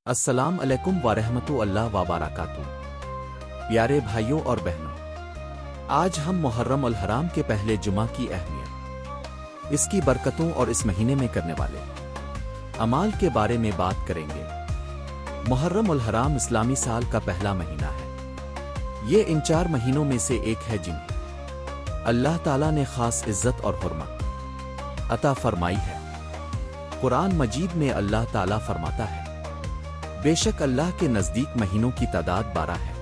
अस्सलाम अलैकुम वरहमतुल्लाह वबरकातुहू। प्यारे भाइयों और बहनों, आज हम मुहर्रम अल हराम के पहले जुमा की अहमियत, इसकी बरकतों और इस महीने में करने वाले अमाल के बारे में बात करेंगे। मुहर्रम अल हराम इस्लामी साल का पहला महीना है। ये इन 4 महीनों में से एक है जिन्हें अल्लाह ताला ने खास इज्जत और हुर्मत अता फरमाई है। कुरान मजीद में अल्लाह ताला फरमाता है, बेशक अल्लाह के नज़दीक महीनों की तादाद 12 है,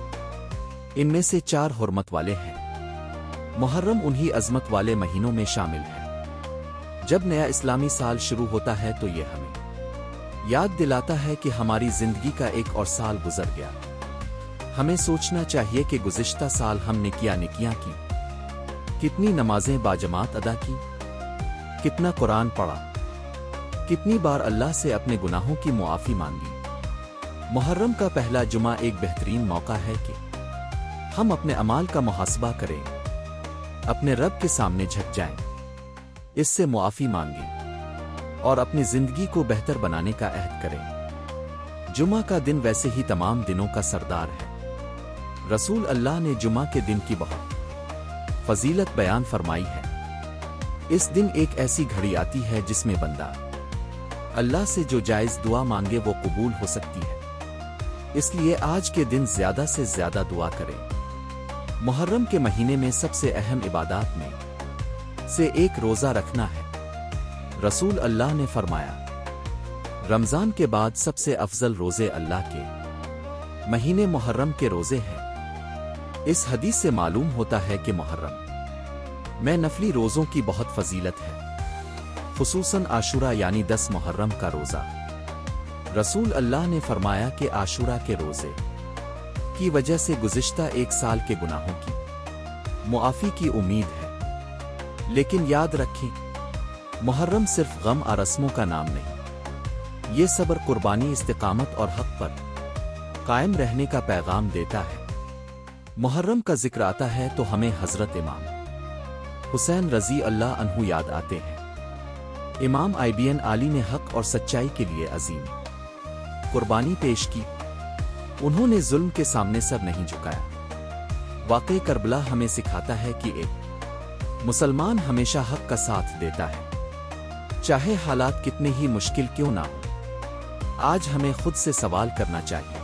इनमें से 4 हुर्मत वाले हैं। मुहर्रम उन्हीं अज़मत वाले महीनों में शामिल है। जब नया इस्लामी साल शुरू होता है तो ये हमें याद दिलाता है कि हमारी जिंदगी का एक और साल गुजर गया। हमें सोचना चाहिए कि गुज़िश्ता साल हमने क्या नेकियां की, कितनी नमाजें बाजमात अदा की, कितना कुरान पढ़ा, कितनी बार अल्लाह से अपने गुनाहों की मुआफ़ी मांगी। मुहर्रम का पहला जुमा एक बेहतरीन मौका है कि हम अपने अमाल का मुहासबा करें, अपने रब के सामने झुक जाएं, इससे मुआफ़ी मांगें और अपनी जिंदगी को बेहतर बनाने का अहद करें। जुमा का दिन वैसे ही तमाम दिनों का सरदार है। रसूल अल्लाह ने जुमा के दिन की बहुत फजीलत बयान फरमाई है। इस दिन एक ऐसी घड़ी आती है जिसमें बंदा अल्लाह से जो जायज़ दुआ मांगे वो कबूल हो सकती है, इसलिए आज के दिन ज़्यादा से ज़्यादा दुआ करें। मुहर्रम के महीने में सबसे अहम इबादत में से एक रोज़ा रखना है। रसूल अल्लाह ने फरमाया, रमज़ान के बाद सबसे अफजल रोज़े अल्लाह के महीने मुहर्रम के रोज़े हैं। इस हदीस से मालूम होता है कि मुहर्रम में नफली रोज़ों की बहुत फजीलत है, खुसूसन आशुरा यानी 10 मुहर्रम का रोज़ा। रसूल अल्लाह ने फरमाया कि आशुरा के रोज़े की वजह से गुज़िश्ता एक साल के गुनाहों की मुआफ़ी की उम्मीद है। लेकिन याद रखें, मुहर्रम सिर्फ गम और रस्मों का नाम नहीं, ये सब्र, कुर्बानी, इस्तिकामत और हक़ पर कायम रहने का पैगाम देता है। मुहर्रम का जिक्र आता है तो हमें हज़रत इमाम हुसैन रज़ी अल्लाह अन्हु याद आते हैं। इमाम IBN आली ने हक़ और सच्चाई के लिए अजीम कुर्बानी पेश की। उन्होंने जुल्म के सामने सर नहीं झुकाया। वाक़े करबला हमें सिखाता है कि एक मुसलमान हमेशा हक़ का साथ देता है, चाहे हालात कितने ही मुश्किल क्यों ना हो। आज हमें खुद से सवाल करना चाहिए,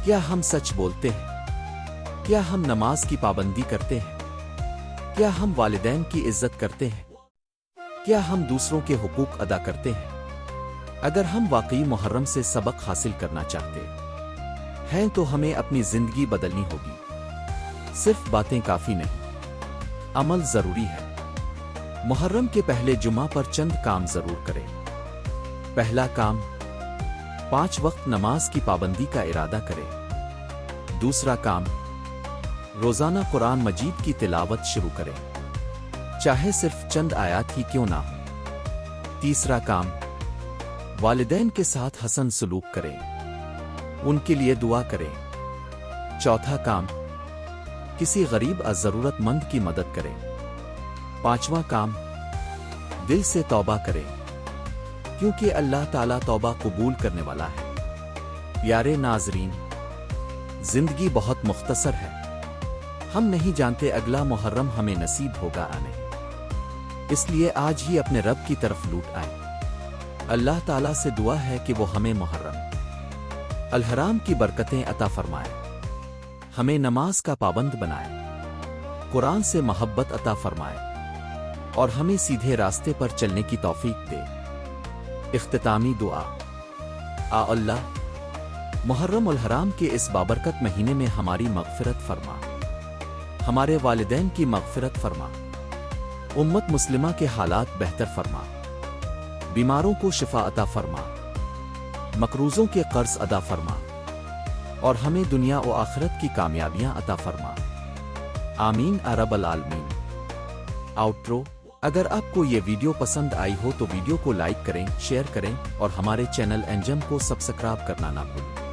क्या हम सच बोलते हैं? क्या हम नमाज की पाबंदी करते हैं? क्या हम वालिदैन की इज्जत करते हैं? क्या हम दूसरों के हुकूक अदा करते हैं? अगर हम वाकई मुहर्रम से सबक हासिल करना चाहते हैं तो हमें अपनी जिंदगी बदलनी होगी। सिर्फ बातें काफी नहीं, अमल जरूरी है। मुहर्रम के पहले जुमा पर चंद काम जरूर करें। पहला काम, 5 वक्त नमाज की पाबंदी का इरादा करें। दूसरा काम, रोजाना कुरान मजीद की तिलावत शुरू करें, चाहे सिर्फ चंद आयात ही क्यों ना हो। तीसरा काम, वालिदैन के साथ हसन सलूक करें, उनके लिए दुआ करें। चौथा काम, किसी गरीब और जरूरतमंद की मदद करें। पांचवा काम, दिल से तौबा करें, क्योंकि अल्लाह ताला तौबा कबूल करने वाला है। प्यारे नाजरीन, जिंदगी बहुत मुख्तसर है। हम नहीं जानते अगला मुहर्रम हमें नसीब होगा या नहीं, इसलिए आज ही अपने रब की तरफ लूट आए। अल्लाह ताला से दुआ है कि वो हमें मुहर्रम अल हराम की बरकतें अता फरमाए, हमें नमाज का पाबंद बनाए, कुरान से मोहब्बत अता फरमाए और हमें सीधे रास्ते पर चलने की तौफीक दे। इख्तितामी दुआ। अल्लाह, मुहर्रम अल हराम के इस बाबरकत महीने में हमारी मग़फ़िरत फरमा, हमारे वालिदैन की मग़फ़िरत फरमा, उम्मत मुस्लिमा के हालात बेहतर फरमा, बीमारों को शिफा अता फरमा, मकरूज़ों के कर्ज अदा फरमा और हमें दुनिया और आखिरत की कामयाबियां अता फरमा। आमीन या रब्बल आलमीन। आउट्रो। अगर आपको ये वीडियो पसंद आई हो तो वीडियो को लाइक करें, शेयर करें और हमारे चैनल एंजम को सब्सक्राइब करना ना भूलें।